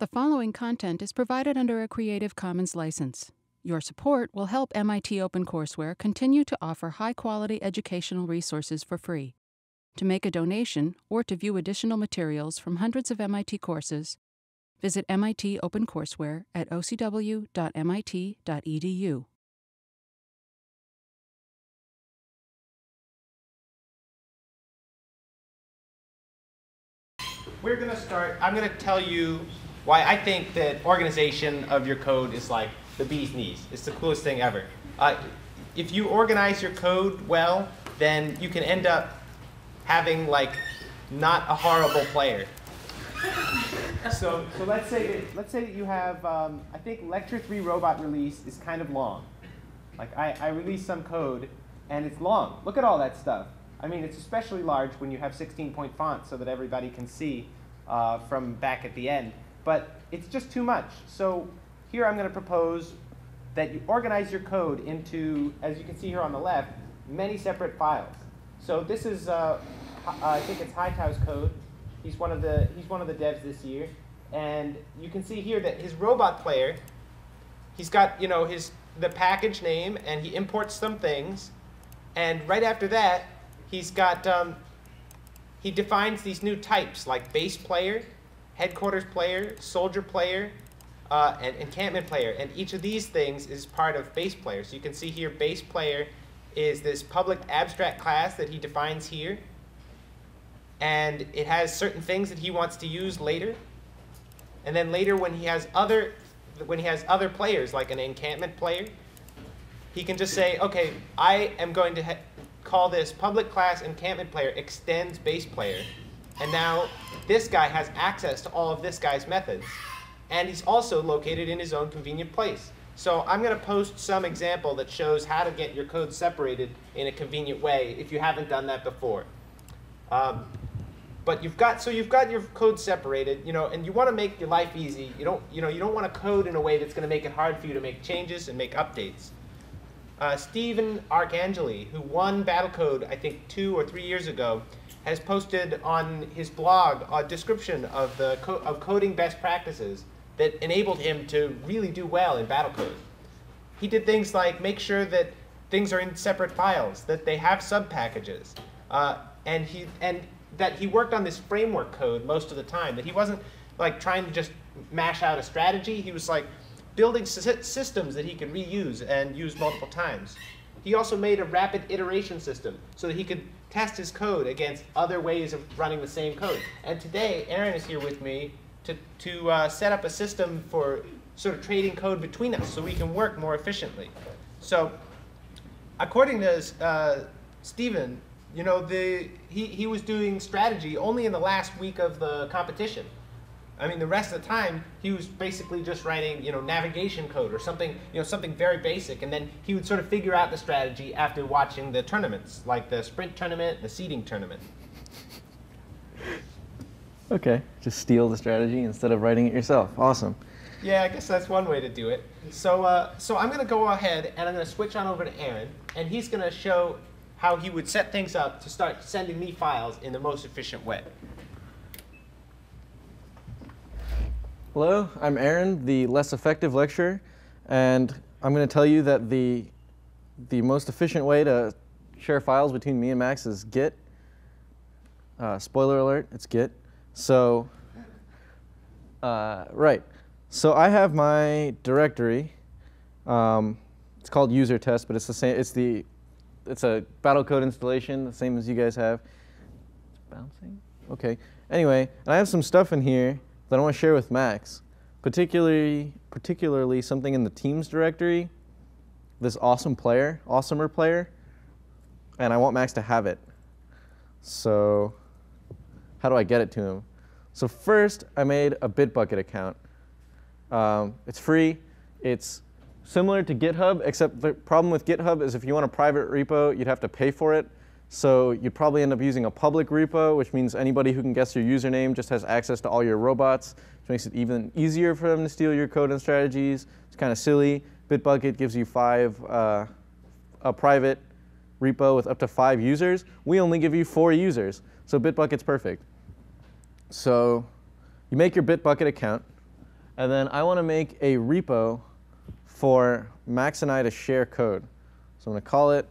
The following content is provided under a Creative Commons license. Your support will help MIT OpenCourseWare continue to offer high-quality educational resources for free. To make a donation or to view additional materials from hundreds of MIT courses, visit MIT OpenCourseWare at ocw.mit.edu. We're going to start. I'm going to tell you why I think that organization of your code is like the bee's knees. It's the coolest thing ever. If you organize your code well, then you can end up having like not a horrible player. So let's say that you have, I think lecture 3 robot release is kind of long. Like I released some code and it's long. Look at all that stuff. I mean, it's especially large when you have 16-point font so that everybody can see from back at the end. But it's just too much. So here I'm going to propose that you organize your code into, as you can see here on the left, many separate files. So this is, I think it's Hightow's code. He's one of the devs this year. And you can see here that his robot player, he's got the package name, and he imports some things. And right after that, he's got, he defines these new types like base player, headquarters player, soldier player, and encampment player. And each of these things is part of base player. So you can see here base player is this public abstract class that he defines here. And it has certain things that he wants to use later. And then later when he has other players, like an encampment player, he can just say, OK, I am going to call this public class encampment player extends base player. And now this guy has access to all of this guy's methods. And he's also located in his own convenient place. So I'm going to post some example that shows how to get your code separated in a convenient way if you haven't done that before. But you've got your code separated, and you want to make your life easy. You don't want to code in a way that's going to make it hard for you to make changes and make updates. Stephen Arcangeli, who won Battlecode, I think 2 or 3 years ago, has posted on his blog a description of coding best practices that enabled him to really do well in Battlecode. He did things like make sure that things are in separate files, that they have sub-packages, and that he worked on this framework code most of the time, that he wasn't like trying to just mash out a strategy. He was like building systems that he could reuse and use multiple times. He also made a rapid iteration system so that he could test his code against other ways of running the same code. And today, Aaron is here with me to set up a system for sort of trading code between us so we can work more efficiently. So according to Stephen, he was doing strategy only in the last week of the competition. I mean, the rest of the time, he was basically just writing, navigation code or something, something very basic. And then he would sort of figure out the strategy after watching the tournaments, like the sprint tournament, the seeding tournament. OK, just steal the strategy instead of writing it yourself. Awesome. Yeah, I guess that's one way to do it. So I'm going to go ahead, and I'm going to switch on over to Aaron. And he's going to show how he would set things up to start sending me files in the most efficient way. Hello, I'm Aaron, the less effective lecturer, and I'm going to tell you that the most efficient way to share files between me and Max is Git. Spoiler alert, it's Git. So, right. So I have my directory. It's called user test, but it's the same. It's a Battlecode installation, the same as you guys have. It's bouncing. OK. Anyway, and I have some stuff in here that I want to share with Max, particularly something in the Teams directory, this awesomer player, and I want Max to have it. So how do I get it to him? So first, I made a Bitbucket account. It's free. It's similar to GitHub, except the problem with GitHub is if you want a private repo, you'd have to pay for it. So you'd probably end up using a public repo, which means anybody who can guess your username just has access to all your robots, which makes it even easier for them to steal your code and strategies. It's kind of silly. Bitbucket gives you a private repo with up to 5 users. We only give you 4 users. So Bitbucket's perfect. So you make your Bitbucket account. And then I want to make a repo for Max and I to share code. So I'm going to call it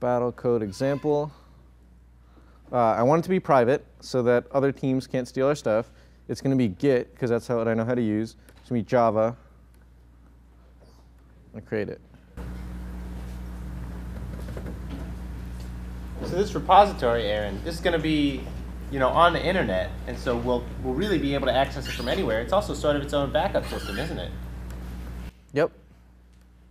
Battlecode example. I want it to be private so that other teams can't steal our stuff. It's going to be Git, because that's what I know how to use. It's going to be Java. I'm going to create it. So this repository, Aaron, this is going to be, on the internet, and so we'll really be able to access it from anywhere. It's also sort of its own backup system, isn't it? Yep.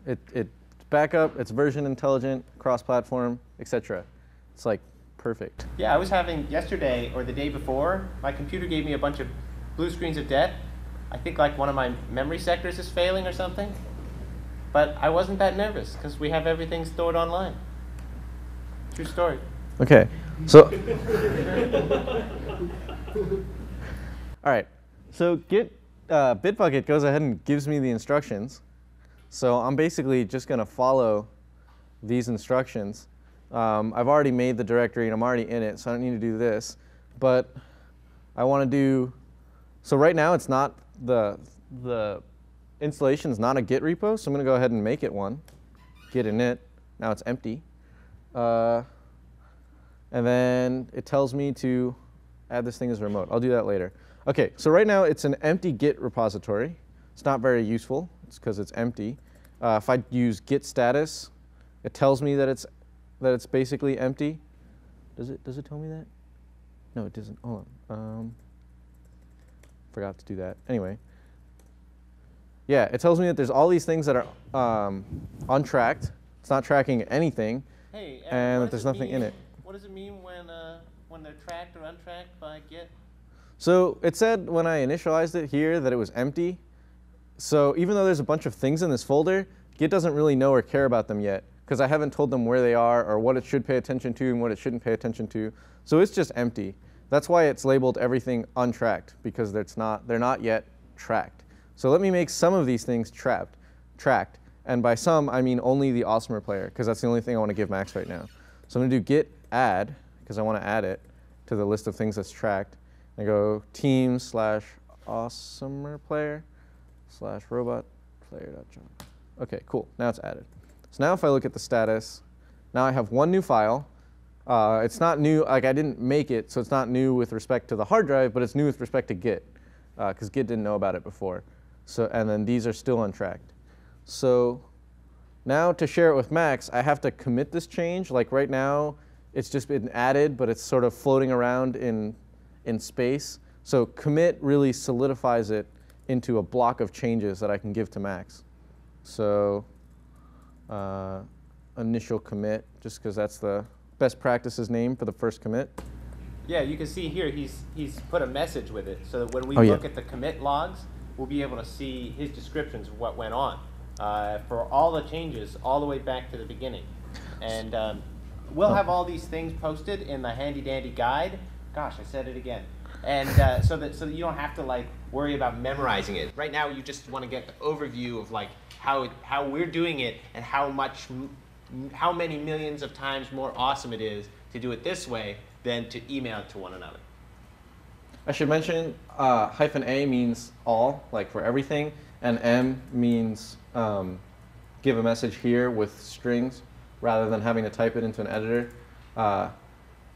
It's backup. It's version intelligent, cross-platform, etc. It's like perfect. Yeah, I was having yesterday or the day before, my computer gave me a bunch of blue screens of death. I think like one of my memory sectors is failing or something. But I wasn't that nervous because we have everything stored online. True story. Okay, so all right, so Git Bitbucket goes ahead and gives me the instructions. So I'm basically just going to follow these instructions. I've already made the directory and I'm already in it, so I don't need to do this. But I want to do, so right now it's not, the installation is not a Git repo, so I'm going to go ahead and make it one. Git init, now it's empty. And then it tells me to add this thing as remote. I'll do that later. OK, so right now it's an empty Git repository. It's not very useful. It's because it's empty. If I use git status, it tells me that it's basically empty. Does it tell me that? No, it doesn't. Hold on. Forgot to do that. Anyway. Yeah, it tells me that there's all these things that are untracked. It's not tracking anything. Hey, and that there's nothing in it. What does it mean when they're tracked or untracked by Git? So it said when I initialized it here that it was empty. So even though there's a bunch of things in this folder, Git doesn't really know or care about them yet, because I haven't told them where they are or what it should pay attention to and what it shouldn't pay attention to. So it's just empty. That's why it's labeled everything untracked, because they're not yet tracked. So let me make some of these things tracked. And by some, I mean only the awesomer player, because that's the only thing I want to give Max right now. So I'm going to do git add, because I want to add it to the list of things that's tracked. I go team/awesomer player/robot player.java. OK, cool. Now it's added. So now if I look at the status, now I have one new file. It's not new. Like I didn't make it, so it's not new with respect to the hard drive, but it's new with respect to Git, because Git didn't know about it before. So, and then these are still untracked. So now to share it with Max, I have to commit this change. Like right now, it's just been added, but it's sort of floating around in space. So commit really solidifies it into a block of changes that I can give to Max. So initial commit, just because that's the best practices name for the first commit. Yeah, you can see here he's put a message with it, so that when we look at the commit logs, we'll be able to see his descriptions of what went on for all the changes all the way back to the beginning. And we'll have all these things posted in the handy-dandy guide. Gosh, I said it again. And so that you don't have to like worry about memorizing it. Right now, you just want to get the overview of like how we're doing it and how many millions of times more awesome it is to do it this way than to email it to one another. I should mention -a means all, like for everything, and M means give a message here with strings rather than having to type it into an editor.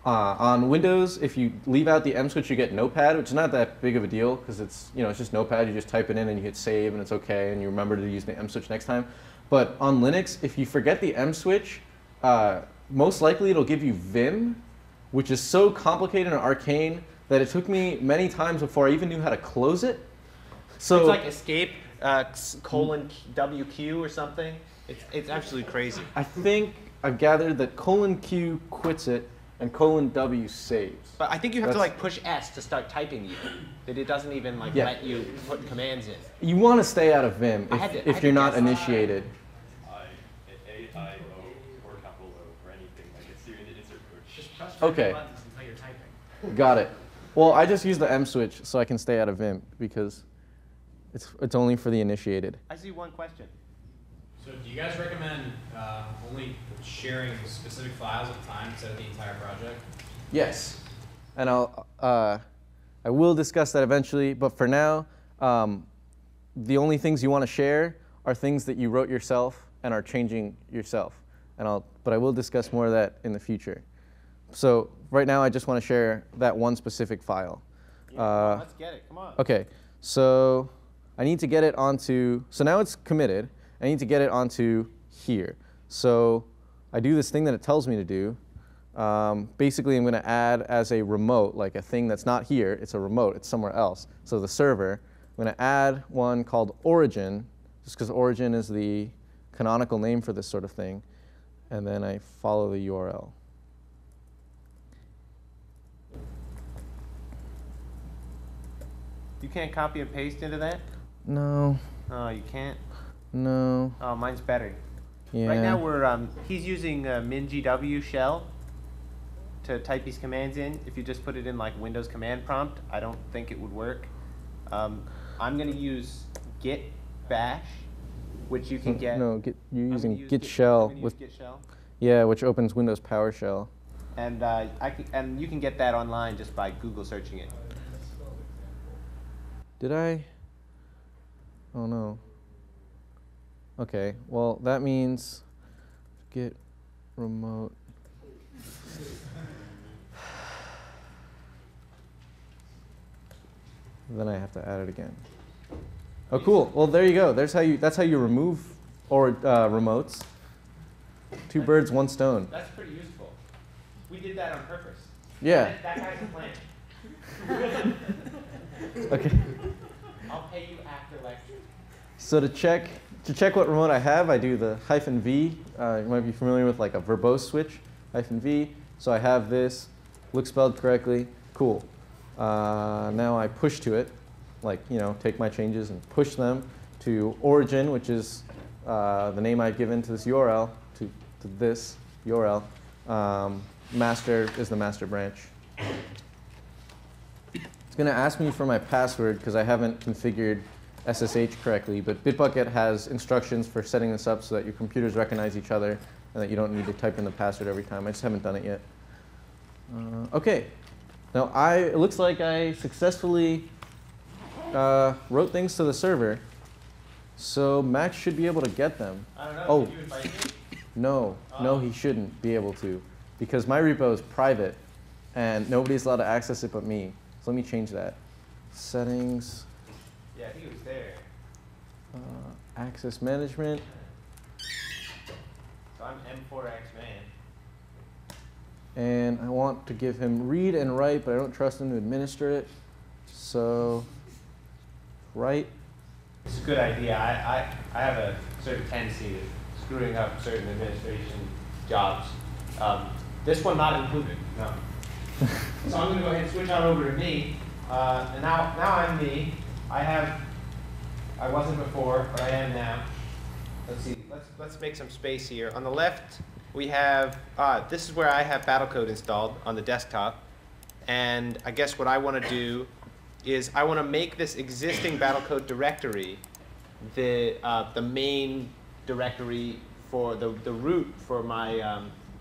On Windows, if you leave out the M switch, you get Notepad, which is not that big of a deal because it's just Notepad. You just type it in and you hit save and it's okay, and you remember to use the M switch next time. But on Linux, if you forget the M switch, most likely it'll give you Vim, which is so complicated and arcane that it took me many times before I even knew how to close it. So it's like escape :WQ or something. It's absolutely crazy. I think I've gathered that :Q quits it and :W saves. But I think you have to like push S to start typing even. That it doesn't even like let you put commands in. You want to stay out of Vim if you're not initiated. Or capital O or anything like it's your insert code. Just press okay. buttons until you're typing. Got it. Well, I just use the M switch so I can stay out of Vim because it's only for the initiated. I see one question. So do you guys recommend only sharing specific files at a time instead of the entire project? Yes. And I will discuss that eventually, but for now, The only things you want to share are things that you wrote yourself and are changing yourself. But I will discuss more of that in the future. So right now, I just want to share that one specific file. Yeah, let's get it. Come on. OK, so I need to get it onto. So now it's committed. I need to get it onto here. So I do this thing that it tells me to do. Basically, I'm going to add as a remote, like a thing that's not here. It's a remote. It's somewhere else. So the server, I'm going to add one called origin, just because origin is the canonical name for this sort of thing. And then I follow the URL. You can't copy and paste into that? No. Oh, you can't? No. Oh, mine's better. Yeah. Right now he's using MinGW shell to type these commands in. If you just put it in like Windows command prompt, I don't think it would work. I'm going to use Git Bash, which you can get. No, you're using Git shell with Git shell. Yeah, which opens Windows PowerShell. And and you can get that online just by Google searching it. Did I? Oh no. Okay, well that means Git remote. Then I have to add it again. Oh, cool. Well, there you go. That's how you remove remotes. Two birds, one stone. That's pretty useful. We did that on purpose. Yeah. That guy's a plan. Okay. I'll pay you after lecture. So to check what remote I have, I do the -v. You might be familiar with like a verbose switch, -v. So I have this, looks spelled correctly, cool. Now I push to it, like take my changes and push them to origin, which is the name I've given to this URL, to this URL. Master is the master branch. It's going to ask me for my password because I haven't configured SSH correctly, but Bitbucket has instructions for setting this up so that your computers recognize each other and that you don't need to type in the password every time. I just haven't done it yet. OK. Now, it looks like I successfully wrote things to the server. So Max should be able to get them. I don't know. Oh, Did you invite me? no. No, he shouldn't be able to. Because my repo is private, and nobody's allowed to access it but me. So let me change that. Settings. Yeah, I think it was there. Access management. So I'm M4X man. And I want to give him read and write, but I don't trust him to administer it. So write. It's a good idea. I have a certain tendency to screwing up certain administration jobs. This one not included. No. So I'm going to go ahead and switch on over to me. And now I'm me. I wasn't before, but I am now. Let's see. Let's make some space here. On the left, we have this is where I have Battlecode installed on the desktop. And I guess what I want to do is I want to make this existing Battlecode directory the main directory for the root for my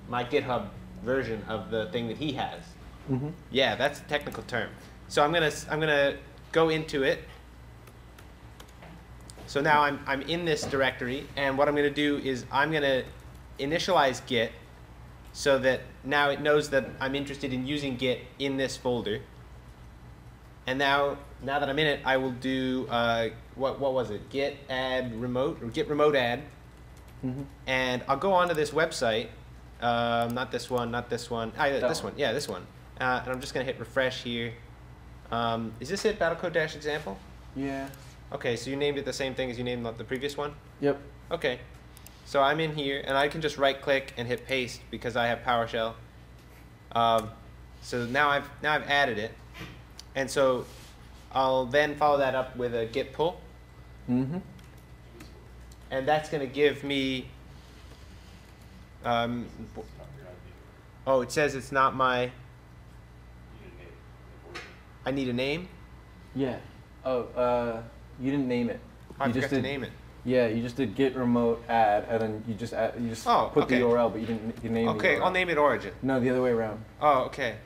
my GitHub version of the thing that he has. Mm-hmm. Yeah, that's a technical term. So I'm gonna go into it. So now I'm in this directory, and what I'm gonna do is I'm gonna initialize Git so that now it knows that I'm interested in using Git in this folder. And now that I'm in it, I will do what was it? Git add remote or Git remote add. Mm-hmm. And I'll go onto this website. Not this one, not this one. This one, yeah, this one. And I'm just going to hit refresh here. Is this it, Battlecode-example? Yeah. OK, so you named it the same thing as you named the previous one? Yep. OK. So I'm in here, and I can just right-click and hit paste because I have PowerShell. So now I've added it. And so I'll then follow that up with a Git Pull. Mm-hmm. And that's going to give me oh, it says it's not my. I need a name? Yeah. Oh, you didn't name it. I You forgot just to did- name it. Yeah, you just did git remote add, and then you just Oh, put okay. the URL, but you didn't name the Okay, URL. I'll name it origin. No, the other way around. Oh, okay.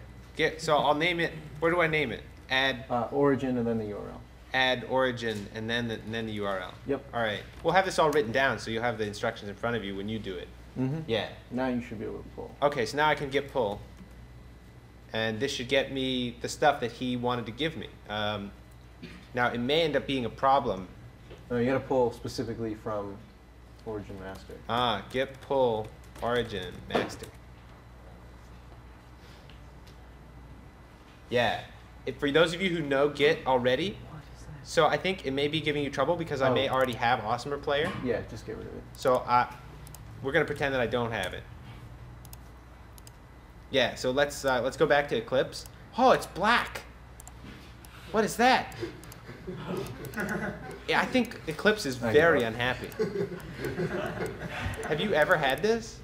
So I'll name it. Where do I name it? Add. Origin and then the URL. add origin, and then the URL. Yep. All right. We'll have this all written down, so you'll have the instructions in front of you when you do it. Mm-hmm. Yeah. Now you should be able to pull. Okay, so now I can Git pull, and this should get me the stuff that he wanted to give me. Now it may end up being a problem. No, you got to pull specifically from origin master. Ah, Git pull origin master. Yeah. For those of you who know Git already, so I think it may be giving you trouble because I may already have Awesomer player. Yeah, just get rid of it. So we're gonna pretend that I don't have it. Yeah. So let's go back to Eclipse. Oh, it's black. What is that? Yeah, I think Eclipse is very unhappy. Have you ever had this?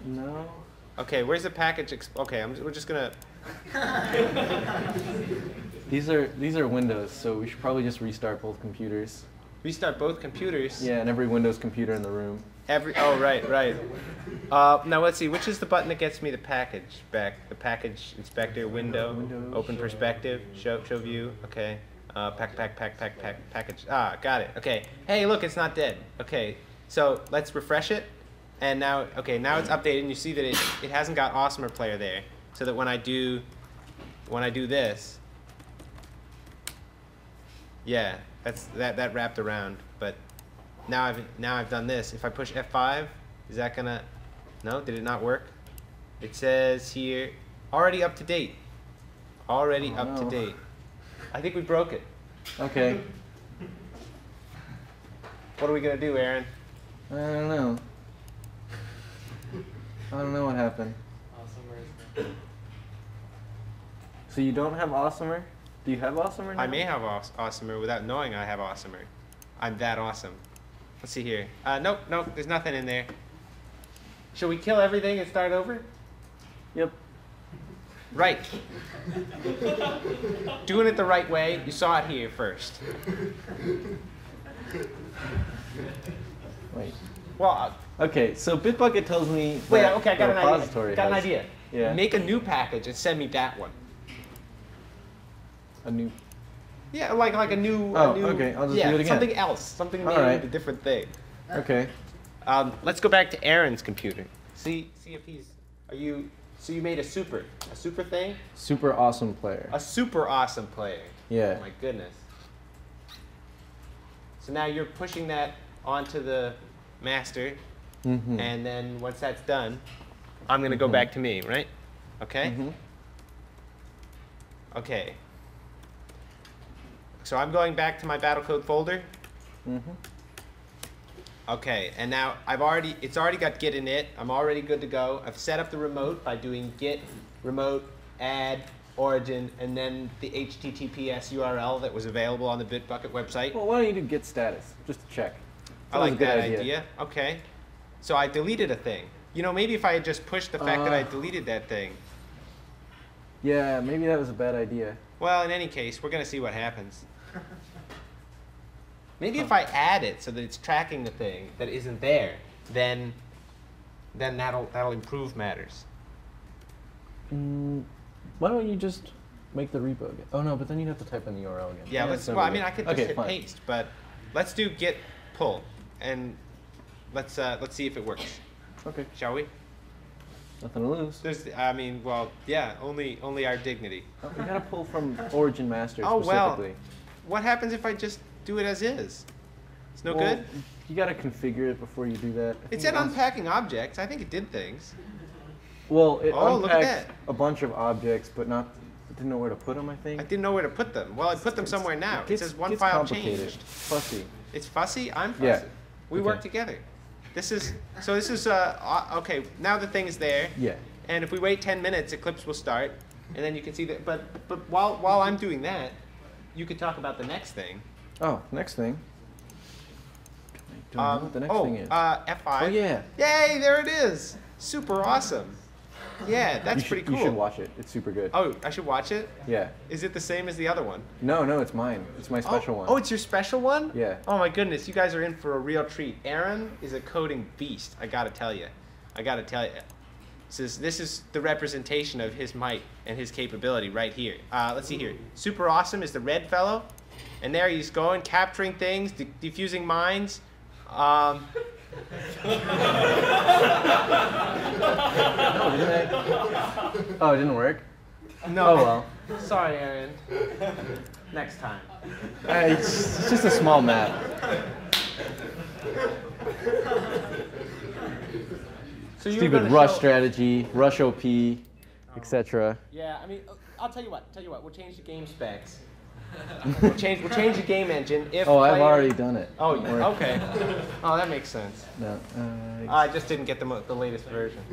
No. Okay, where's the package? Okay, we're just gonna. These are Windows, so we should probably just restart both computers. Restart both computers. Yeah, and every Windows computer in the room. Oh, right. Now let's see. Which is the button that gets me the package back? The package inspector window. Windows. Open perspective. Show view. Okay. Package. Ah, got it. Okay. Hey, look, it's not dead. Okay. So let's refresh it, and now it's updated, and you see that it hasn't got Awesomer player there, so that when I do this, yeah, that wrapped around, but. Now I've done this. If I push F5, is that gonna? No, did it not work? It says here, already up to date. Already up to date. I think we broke it. Okay. What are we gonna do, Aaron? I don't know. I don't know what happened. So you don't have Awesomer? Do you have Awesomer now? I may have Awesomer without knowing I have Awesomer. I'm that awesome. Let's see here. Nope, there's nothing in there. Should we kill everything and start over? Yep. Right. Doing it the right way. You saw it here first. Wait. Well, Okay, so Bitbucket tells me wait. that Okay, I got the an idea. repository Got an has idea. Yeah. Make a new package and send me that one. a new. Yeah, like a new. Oh, a new, okay, I'll just yeah, do it again. something else. Something All named right. a different thing. Okay. Let's go back to Aaron's computer. See if he's. Are you? So you made a super thing? Super awesome player. A super awesome player. Yeah. Oh my goodness. So now you're pushing that onto the master, Mm-hmm. and then once that's done, I'm gonna go back to me, right? Okay. Mm-hmm. Okay. So I'm going back to my Battlecode folder. Mm-hmm. Okay, and now it's already got Git in it. I'm already good to go. I've set up the remote by doing Git remote add origin and then the HTTPS URL that was available on the Bitbucket website. Well, why don't you do git status just to check? I like that idea. Okay. So I deleted a thing. You know, maybe if I had just pushed the fact that I deleted that thing. Yeah, maybe that was a bad idea. Well, in any case, we're going to see what happens. Maybe if I add it so that it's tracking the thing that isn't there, then that'll improve matters. Why don't you just make the repo again? Oh no, but then you'd have to type in the URL again. Yeah, it's no well, I big mean, deal. I could just Okay, hit fine. paste, but let's do Git Pull, and let's see if it works. Okay, Shall we? nothing to lose. I mean, well, yeah, only our dignity. Oh, we gotta pull from origin master Oh, well, specifically. what happens if I just do it as is? It's no Well, good? You gotta configure it before you do that. It said unpacking objects. I think it did things. Well, it Oh, look at unpacked that. a bunch of objects, but it didn't know where to put them, I think. I didn't know where to put them. Well, I put them somewhere now. It gets- says one gets file complicated. changed. Fussy. It's fussy? I'm fussy. Yeah. We Okay. work together. This is okay, now the thing's there. Yeah. And if we wait 10 minutes, Eclipse will start. And then you can see that. But while I'm doing that, you could talk about the next thing. Oh, next thing. I don't know what the next thing is. F5. Oh, yeah. Yay, there it is. Super awesome. Yeah, that's pretty cool. You should watch it. It's super good. Oh, I should watch it? Yeah. Is it the same as the other one? No, it's mine. It's my special one. Oh, it's your special one? Yeah. Oh my goodness, you guys are in for a real treat. Aaron is a coding beast, I gotta tell you. This is the representation of his might and his capability right here. Let's see here. Super awesome is the red fellow. And there he's going, capturing things, defusing mines. No, didn't it? Oh, it didn't work? No. Oh, well. Sorry, Aaron. Next time. It's just a small map. So you were Stupid gonna rush show- strategy, rush OP, etc. Yeah, I mean, I'll tell you what. We'll change the game specs. we'll change the game engine if. Oh, I've player- already done it. Oh, Don't worry. okay. Oh, that makes sense. No, I just didn't get the latest version.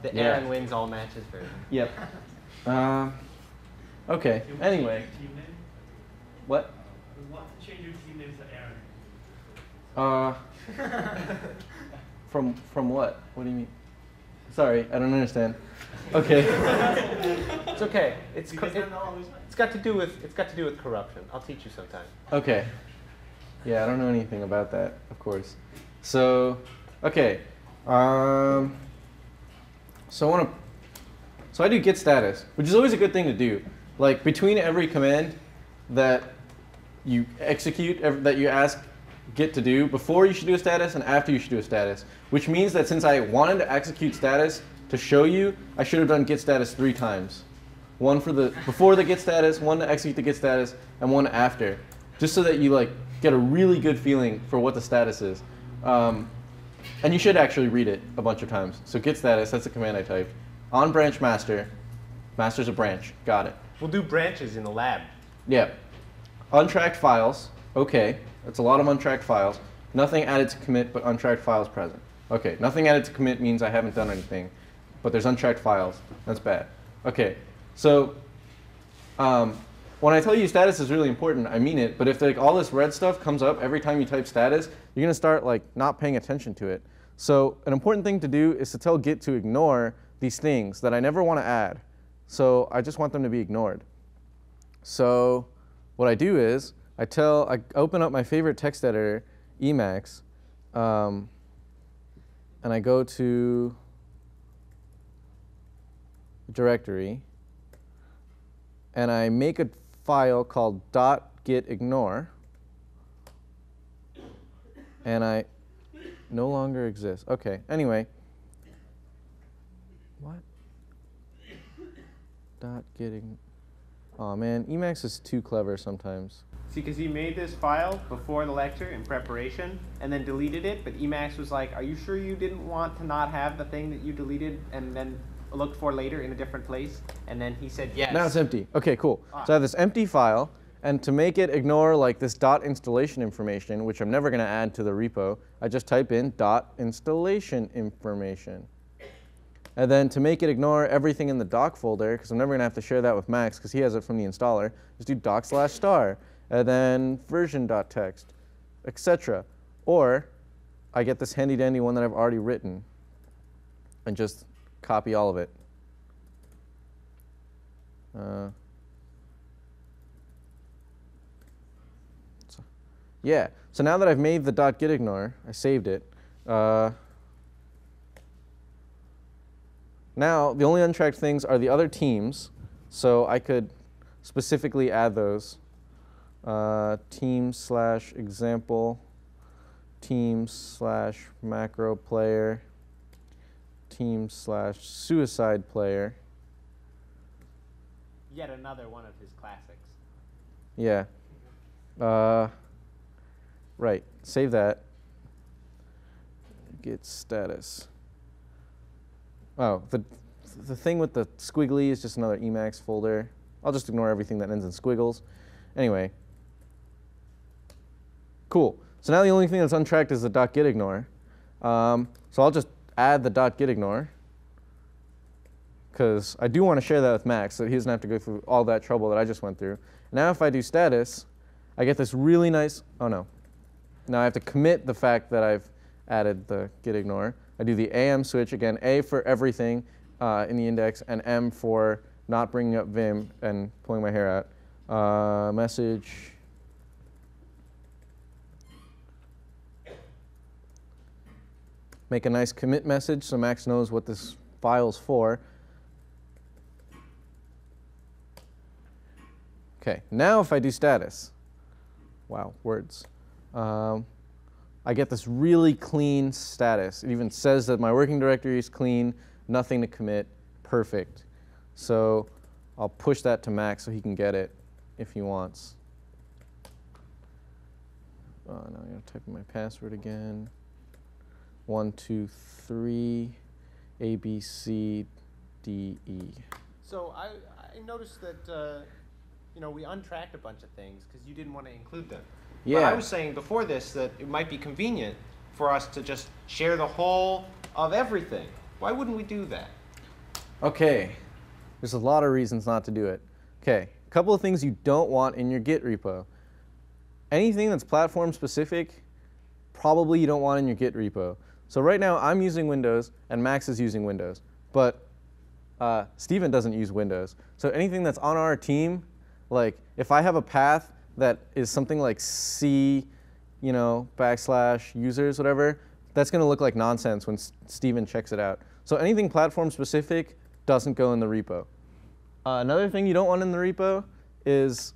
The Yeah. Aaron wins all matches version. Yep. Okay. Anyway. What? We want to change your team name to Aaron. From what? What do you mean? Sorry, I don't understand. Okay. It's okay. It's Because then they'll always win. it's got to do with corruption. I'll teach you sometime. Okay. Yeah, I don't know anything about that, of course. So, okay. So I do git status, which is always a good thing to do. Like between every command that you execute, that you ask Git to do, before you should do a status and after you should do a status. Which means that since I wanted to execute status to show you, I should have done git status 3 times. One for the before the git status, one to execute the git status, and one after, just so that you like get a really good feeling for what the status is. And you should actually read it a bunch of times. So git status, that's the command I typed. On branch master, master's a branch, got it. We'll do branches in the lab. Yeah. Untracked files, okay. That's a lot of untracked files. Nothing added to commit, but untracked files present. Okay, nothing added to commit means I haven't done anything, but there's untracked files. That's bad. Okay, so when I tell you status is really important, I mean it, but if like all this red stuff comes up every time you type status, you're gonna start like not paying attention to it. So an important thing to do is to tell Git to ignore these things that I never wanna add. So I just want them to be ignored. So what I do is I open up my favorite text editor, Emacs, and I go to directory, and I make a file called .gitignore, and I no longer exist. Okay, anyway. What? .gitignore. Oh man, Emacs is too clever sometimes. See, because you made this file before the lecture in preparation and then deleted it, but Emacs was like, are you sure you didn't want to not have the thing that you deleted and then looked for later in a different place? And then he said yes. Now it's empty. Okay, cool. So I have this empty file, and to make it ignore like this .installation information, which I'm never going to add to the repo, I just type in .installation information. And then to make it ignore everything in the doc folder, because I'm never going to have to share that with Max because he has it from the installer, just do doc/star, and then version.txt, etc. Or I get this handy dandy one that I've already written and just copy all of it. Yeah, so now that I've made the .gitignore, I saved it. Now, the only untracked things are the other teams, so I could specifically add those. Team/example, team/macro player, team/suicide player. Yet another one of his classics. Yeah. Right, save that. Git status. Oh, the thing with the squiggly is just another Emacs folder. I'll just ignore everything that ends in squiggles. Anyway. Cool. So now the only thing that's untracked is the .gitignore. So I'll just add the .gitignore, because I do want to share that with Max so he doesn't have to go through all that trouble that I just went through. Now if I do status, I get this really nice, oh no. Now I have to commit the fact that I've added the gitignore. I do the AM switch, again, A for everything in the index, and M for not bringing up Vim and pulling my hair out. Message. Make a nice commit message so Max knows what this file's for. Okay, now if I do status, wow, words. I get this really clean status. It even says that my working directory is clean, nothing to commit, perfect. So I'll push that to Max so he can get it if he wants. Now I'm going to type in my password again. 1, 2, 3, A, B, C, D, E. So I noticed that we untracked a bunch of things because you didn't want to include them. Yeah. But I was saying before this that it might be convenient for us to just share the whole of everything. Why wouldn't we do that? Okay, there's a lot of reasons not to do it. Okay, a couple of things you don't want in your Git repo. Anything that's platform specific, probably you don't want in your Git repo. So right now I'm using Windows and Max is using Windows, but Steven doesn't use Windows. So anything that's on our team, like if I have a path that is something like C, / users, whatever, that's going to look like nonsense when Steven checks it out. So anything platform specific doesn't go in the repo. Another thing you don't want in the repo is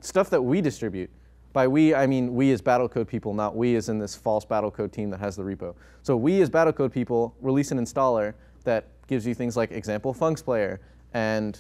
stuff that we distribute. By we, I mean we as Battlecode people, not we as in this false Battlecode team that has the repo. So we as Battlecode people release an installer that gives you things like example funcs player and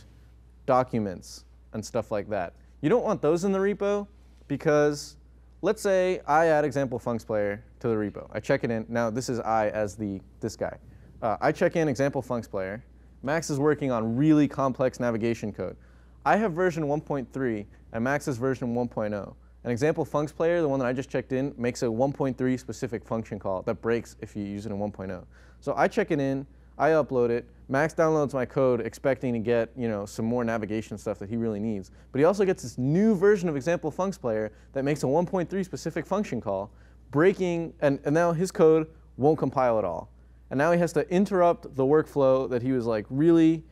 documents and stuff like that. You don't want those in the repo because let's say I add example funcs player to the repo. I check it in. Now this is I as this guy. I check in example funcs player. Max is working on really complex navigation code. I have version 1.3 and Max has version 1.0. An example funcs player, the one that I just checked in, makes a 1.3 specific function call that breaks if you use it in 1.0. So I check it in, I upload it, Max downloads my code expecting to get some more navigation stuff that he really needs. But he also gets this new version of example funcs player that makes a 1.3 specific function call, breaking, and now his code won't compile at all. And now he has to interrupt the workflow that he was like really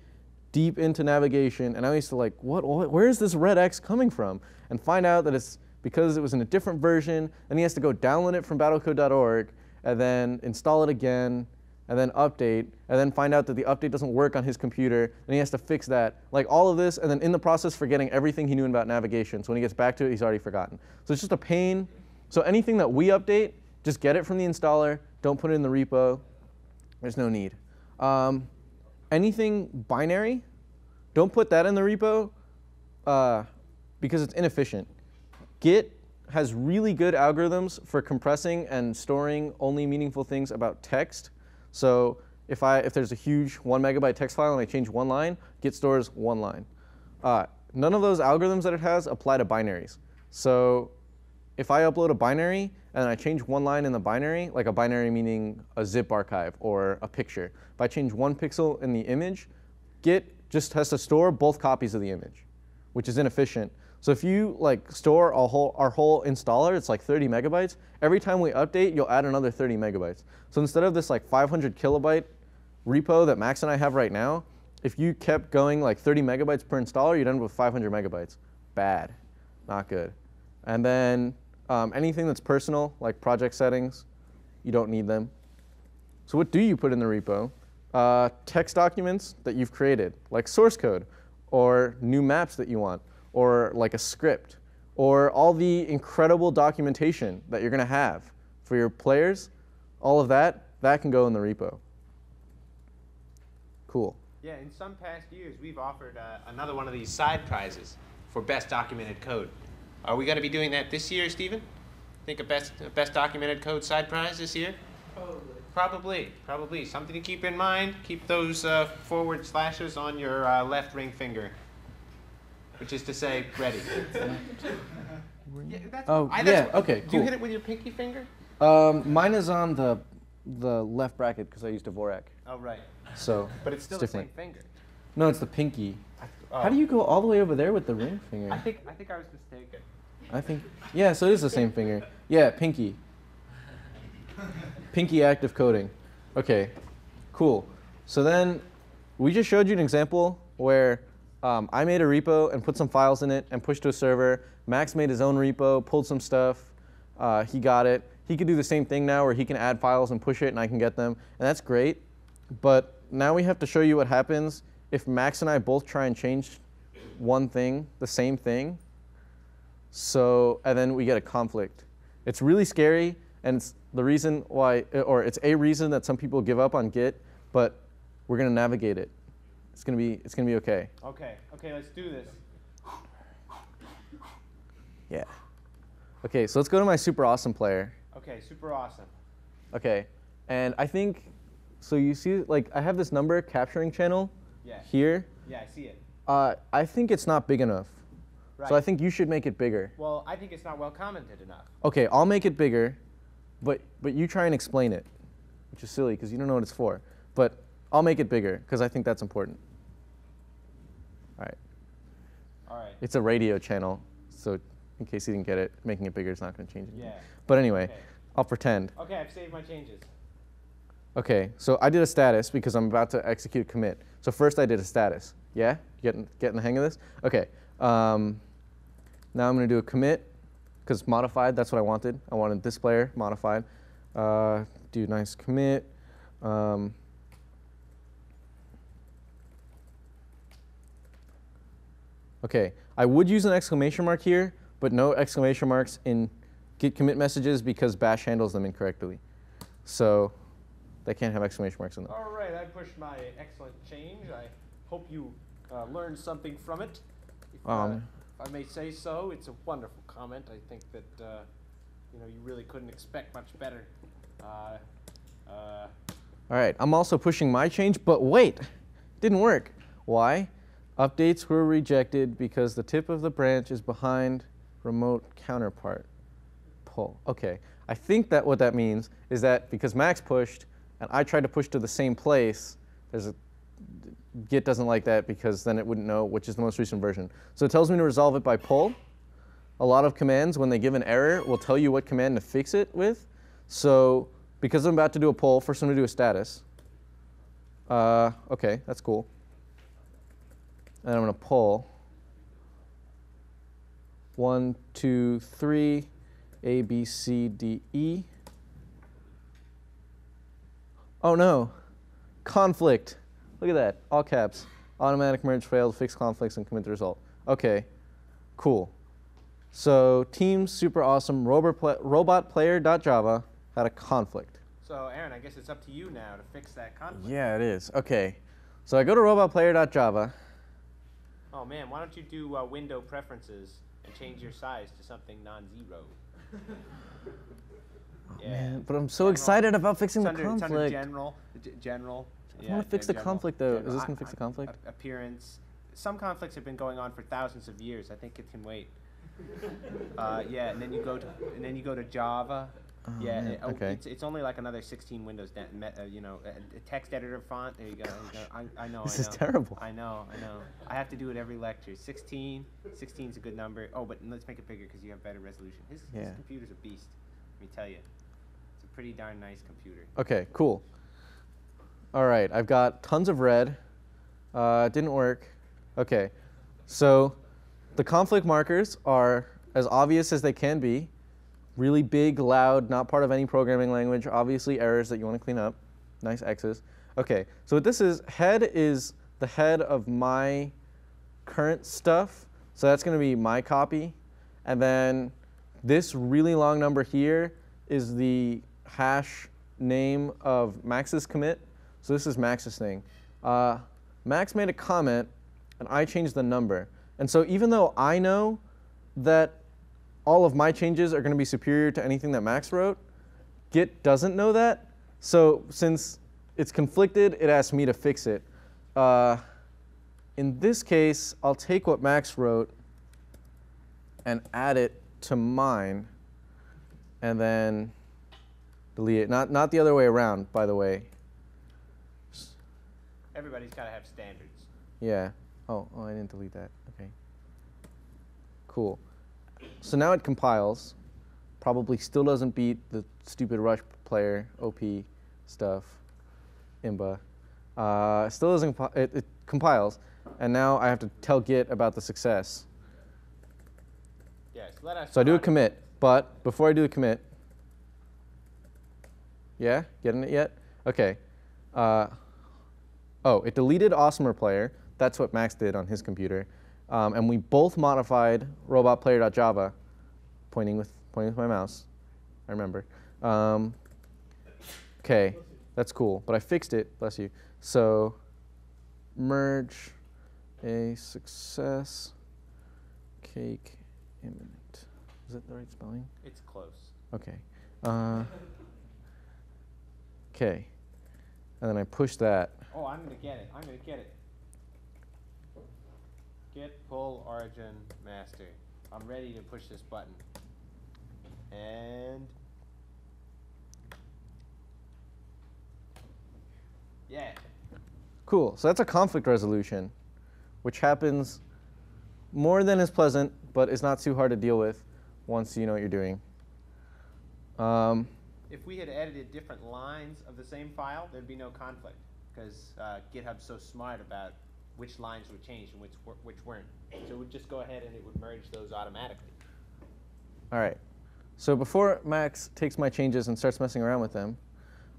deep into navigation, and now he's to like, where is this red X coming from? And find out that it's because it was in a different version, and he has to go download it from battlecode.org, and then install it again, and then update, and then find out that the update doesn't work on his computer, and he has to fix that. Like all of this, and then in the process forgetting everything he knew about navigation. So when he gets back to it, he's already forgotten. So it's just a pain. So anything that we update, just get it from the installer, don't put it in the repo. There's no need. Anything binary, don't put that in the repo because it's inefficient. Git has really good algorithms for compressing and storing only meaningful things about text. So if there's a huge 1 megabyte text file and I change one line, Git stores one line. None of those algorithms that it has apply to binaries. So if I upload a binary and I change one line in the binary, like a binary meaning a zip archive or a picture, if I change one pixel in the image, Git just has to store both copies of the image, which is inefficient. So if you store our whole installer, it's like 30 megabytes. Every time we update, you'll add another 30 megabytes. So instead of this 500 kilobyte repo that Max and I have right now, if you kept going 30 megabytes per installer, you'd end up with 500 megabytes. Bad, not good. And then anything that's personal, like project settings, you don't need them. So what do you put in the repo? Text documents that you've created, like source code, or new maps that you want, or like a script, or all the incredible documentation that you're going to have for your players. All of that can go in the repo. Cool. Yeah, in some past years, we've offered another one of these side prizes for best documented code. Are we going to be doing that this year, Stephen? Think a best documented code side prize this year? Probably. Something to keep in mind. Keep those forward slashes on your left ring finger, which is to say, ready. Okay, cool. Do you hit it with your pinky finger? Mine is on the left bracket because I used a Dvorak. Oh, right. So, but it's still different. the same finger. No, it's the pinky. How do you go all the way over there with the ring finger? I think I was mistaken. Yeah, so it is the same finger. Yeah, pinky. Pinky active coding. Okay, cool. So then we just showed you an example where I made a repo and put some files in it and pushed to a server. Max made his own repo, pulled some stuff. He got it. He could do the same thing now where he can add files and push it and I can get them. And that's great. But now we have to show you what happens if Max and I both try and change one thing, the same thing. So, and then we get a conflict. It's really scary, and it's the reason why, or it's a reason that some people give up on Git, but we're gonna navigate it. It's gonna be okay. Okay, let's do this. Yeah. Okay, so let's go to my super awesome player. Okay, super awesome. Okay, and I think, so you see, like, I have this number capturing channel here. Yeah, I see it. I think it's not big enough. Right. So I think you should make it bigger. Well, I think it's not well commented enough. Okay, I'll make it bigger, but you try and explain it, which is silly because you don't know what it's for. But I'll make it bigger because I think that's important. All right. All right. It's a radio channel, so in case you didn't get it, making it bigger is not going to change anything. Yeah. But anyway, Okay. I'll pretend. Okay, I've saved my changes. Okay, so I did a status because I'm about to execute a commit. So first I did a status. Yeah? Getting the hang of this? Okay. Now I'm going to do a commit because modified, that's what I wanted. I wanted this player modified. Do nice commit. Okay, I would use an exclamation mark here, but no exclamation marks in Git commit messages because Bash handles them incorrectly. So they can't have exclamation marks in them. All right, I pushed my excellent change. I hope you learned something from it. If I may say so, it's a wonderful comment. I think that you really couldn't expect much better. All right, I'm also pushing my change, but wait, didn't work. Why? Updates were rejected because the tip of the branch is behind remote counterpart. Pull. Okay, I think that what that means is that because Max pushed and I tried to push to the same place, Git doesn't like that because then it wouldn't know which is the most recent version. So it tells me to resolve it by pull. A lot of commands, when they give an error, will tell you what command to fix it with. So because I'm about to do a pull, first I'm going to do a status. Okay, that's cool. And I'm going to pull 1, 2, 3, A, B, C, D, E. Oh no, conflict. Look at that, all caps. Automatic merge failed, fix conflicts, and commit the result. Okay, cool. So team super awesome robot player.java had a conflict. So Aaron, I guess it's up to you now to fix that conflict. Yeah, it is. Okay, so I go to robot player.java. Oh man, why don't you do window preferences and change your size to something non-zero? Yeah, man, but I'm so excited about fixing the conflict. It's under general. I want to fix the conflict though. Is this going to fix the conflict? Appearance. Some conflicts have been going on for thousands of years. I think it can wait. Yeah, and then you go to Java. Yeah, okay. It's only like another 16 windows down. A text editor font. There you go. I know. This is terrible. I know. I have to do it every lecture. 16 is a good number. Oh, but let's make it bigger because you have better resolution. His computer's a beast. Let me tell you, it's a pretty darn nice computer. Okay, cool. All right, I've got tons of red. Didn't work. Okay, so the conflict markers are as obvious as they can be. Really big, loud, not part of any programming language, obviously errors that you want to clean up. Nice X's. Okay, so what this is, head is the head of my current stuff. So that's going to be my copy. And then this really long number here is the hash name of Max's commit. So this is Max's thing. Max made a comment, and I changed the number. And so even though I know that all of my changes are going to be superior to anything that Max wrote, Git doesn't know that. So since it's conflicted, it asks me to fix it. In this case, I'll take what Max wrote and add it to mine, and then delete it. Not the other way around, by the way. Everybody's got to have standards. Yeah. Oh, I didn't delete that. Okay. Cool. So now it compiles. Probably still doesn't beat the stupid Rush player OP stuff, IMBA. Still doesn't. It compiles, and now I have to tell Git about the success. Yes. Let us. So I do a commit, but before I do the commit, yeah, getting it yet? Okay. Oh, it deleted Awesomer player. That's what Max did on his computer. And we both modified robotplayer.java pointing with my mouse. I remember. Okay, that's cool. But I fixed it. Bless you. So merge a success cake imminent. Is that the right spelling? It's close. Okay. Okay. And then I push that. Oh, I'm going to get it. I'm going to get it. Git Pull origin master. I'm ready to push this button. And yeah. Cool. So that's a conflict resolution, which happens more than is pleasant, but is not too hard to deal with once you know what you're doing. If we had edited different lines of the same file, there'd be no conflict, because GitHub's so smart about which lines would change and which weren't. So it would just go ahead and it would merge those automatically. All right. So before Max takes my changes and starts messing around with them,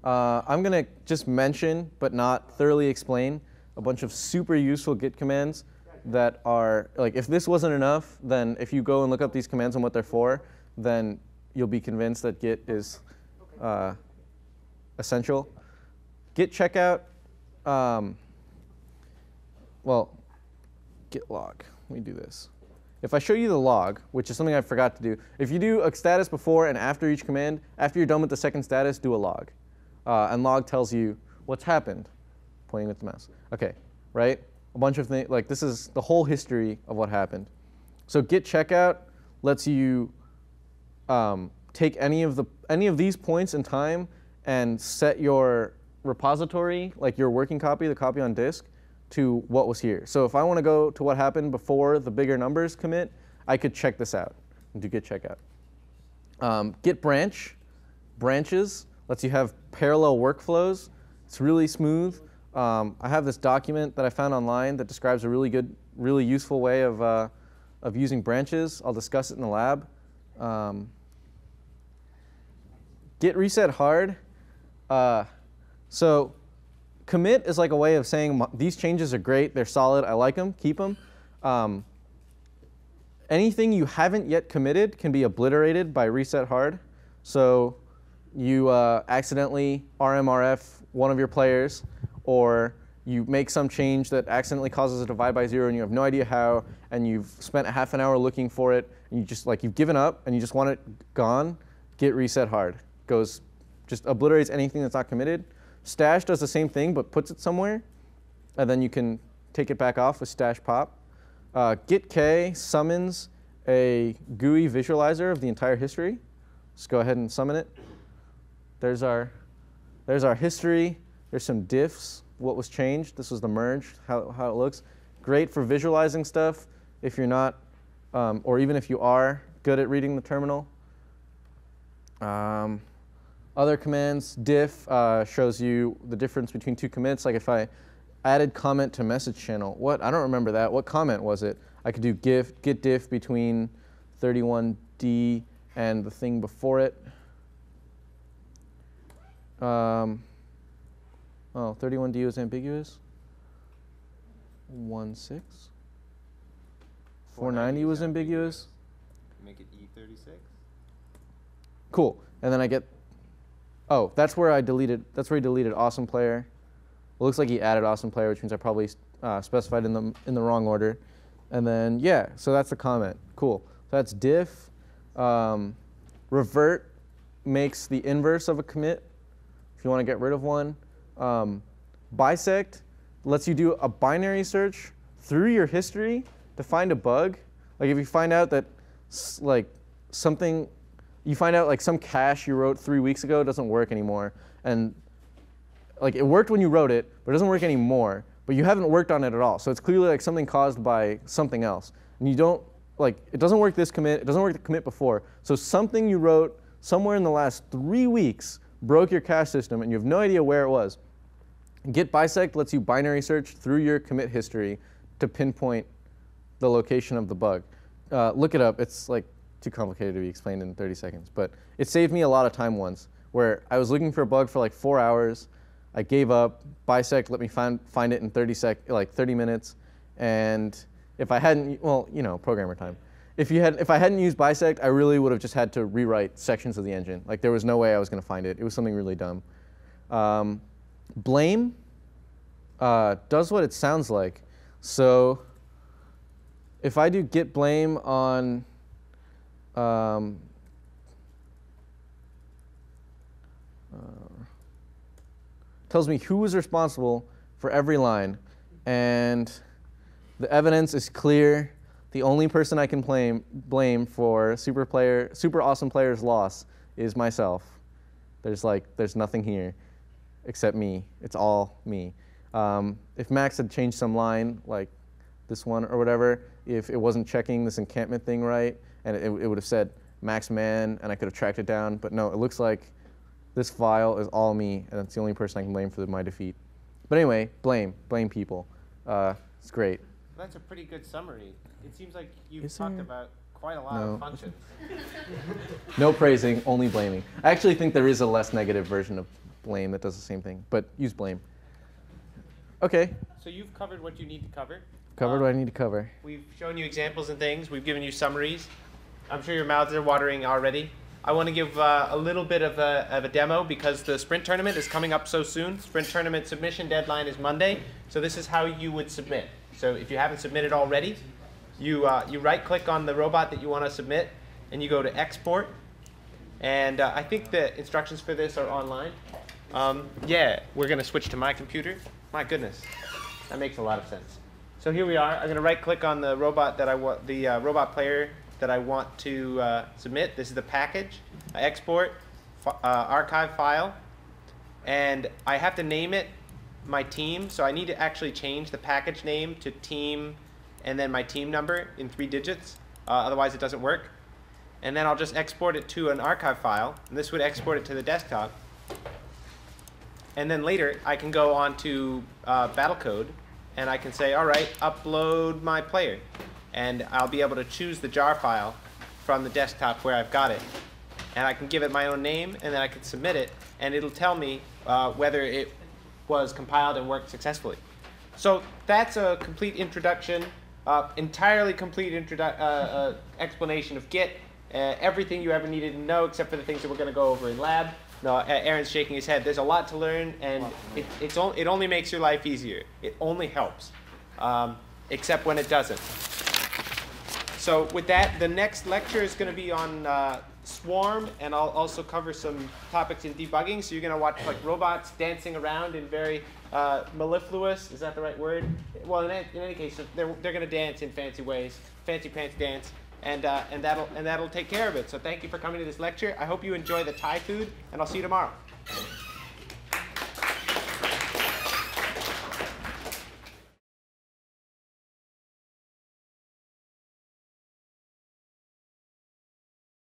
I'm going to just mention, but not thoroughly explain, a bunch of super useful Git commands that are, like, if this wasn't enough, then if you go and look up these commands and what they're for, then you'll be convinced that Git is essential. Git checkout, well, git log. Let me do this. If I show you the log, which is something I forgot to do, if you do a status before and after each command, after you're done with the second status, do a log. And log tells you what's happened, pointing with the mouse. OK, right? A bunch of things. Like, this is the whole history of what happened. So git checkout lets you take any of these points in time and set your repository, like your working copy, the copy on disk, to what was here. So if I want to go to what happened before the bigger numbers commit, I could check this out and do git checkout. Git branch, branches, lets you have parallel workflows. It's really smooth. I have this document that I found online that describes a really good, really useful way of using branches. I'll discuss it in the lab. Git reset hard. So commit is like a way of saying these changes are great, they're solid, I like them, keep them. Anything you haven't yet committed can be obliterated by reset hard. So you accidentally RMRF one of your players, or you make some change that accidentally causes a divide by 0 and you have no idea how, and you've spent a half an hour looking for it, and you just you've given up and you just want it gone, git reset hard. Just obliterates anything that's not committed. Stash does the same thing, but puts it somewhere, and then you can take it back off with stash pop. Git K summons a GUI visualizer of the entire history. Just go ahead and summon it. There's our history. There's some diffs, what was changed. This was the merge, how it looks. Great for visualizing stuff if you're not, or even if you are good at reading the terminal. Other commands, diff shows you the difference between two commits. Like if I added comment to message channel, what? I don't remember that. What comment was it? I could do git diff between 31D and the thing before it. Oh, 31D was ambiguous. 1.6. 490 was ambiguous. Make it E36. Cool. And then I get, oh, that's where he deleted awesome player. It looks like he added awesome player, which means I probably specified in the wrong order. And then, yeah, so that's the comment. Cool. So that's diff. Revert makes the inverse of a commit if you want to get rid of one. Bisect lets you do a binary search through your history to find a bug. Like if you find out that you find out like some cache you wrote 3 weeks ago doesn't work anymore, and like it worked when you wrote it, but it doesn't work anymore, but you haven't worked on it at all. So it's clearly like something caused by something else. And you don't, it doesn't work this commit, it doesn't work the commit before. So something you wrote somewhere in the last 3 weeks broke your cache system and you have no idea where it was. Git bisect lets you binary search through your commit history to pinpoint the location of the bug. Look it up. It's like too complicated to be explained in 30 seconds. But it saved me a lot of time once, where I was looking for a bug for like 4 hours. I gave up. Bisect let me find it in 30 minutes. And if I hadn't, well, you know, programmer time. if I hadn't used bisect, I really would have just had to rewrite sections of the engine. Like there was no way I was going to find it. It was something really dumb. Blame does what it sounds like. So if I do git blame on tells me who was responsible for every line, and the evidence is clear. The only person I can blame for super awesome player's loss is myself. There's nothing here except me. It's all me. If Max had changed some line, like this one or whatever, if it wasn't checking this encampment thing right, and it would have said Max Mann, and I could have tracked it down. But no, it looks like this file is all me, and it's the only person I can blame for my defeat. But anyway, blame people. It's great. That's a pretty good summary. It seems like you've talked about quite a lot of functions. No praising, only blaming. I actually think there is a less negative version of blame that does the same thing, but use blame. OK. So you've covered what you need to cover. Covered what I need to cover. We've shown you examples and things. We've given you summaries. I'm sure your mouths are watering already. I want to give a little bit of a demo because the sprint tournament is coming up so soon. Sprint tournament submission deadline is Monday. So this is how you would submit. So if you haven't submitted already, you right-click on the robot that you want to submit, and you go to Export. And I think the instructions for this are online. Yeah, we're going to switch to my computer. My goodness, that makes a lot of sense. So here we are. I'm going to right-click on the robot that I want, the robot player that I want to submit. This is the package. I export archive file, and I have to name it my team. So I need to actually change the package name to team and then my team number in 3 digits. Otherwise, it doesn't work. And then I'll just export it to an archive file, and this would export it to the desktop. And then later, I can go on to Battlecode, and I can say, all right, upload my player. And I'll be able to choose the jar file from the desktop where I've got it. And I can give it my own name, and then I can submit it, and it'll tell me whether it was compiled and worked successfully. So that's a complete introduction, entirely complete explanation of Git, everything you ever needed to know except for the things that we're going to go over in lab. No, Aaron's shaking his head. There's a lot to learn, and it only makes your life easier. It only helps, except when it doesn't. So with that, the next lecture is going to be on Swarm, and I'll also cover some topics in debugging. So you're going to watch like robots dancing around in very mellifluous, is that the right word? Well, in any case, they're going to dance in fancy ways, fancy pants dance. And that'll take care of it. So thank you for coming to this lecture. I hope you enjoy the Thai food, and I'll see you tomorrow.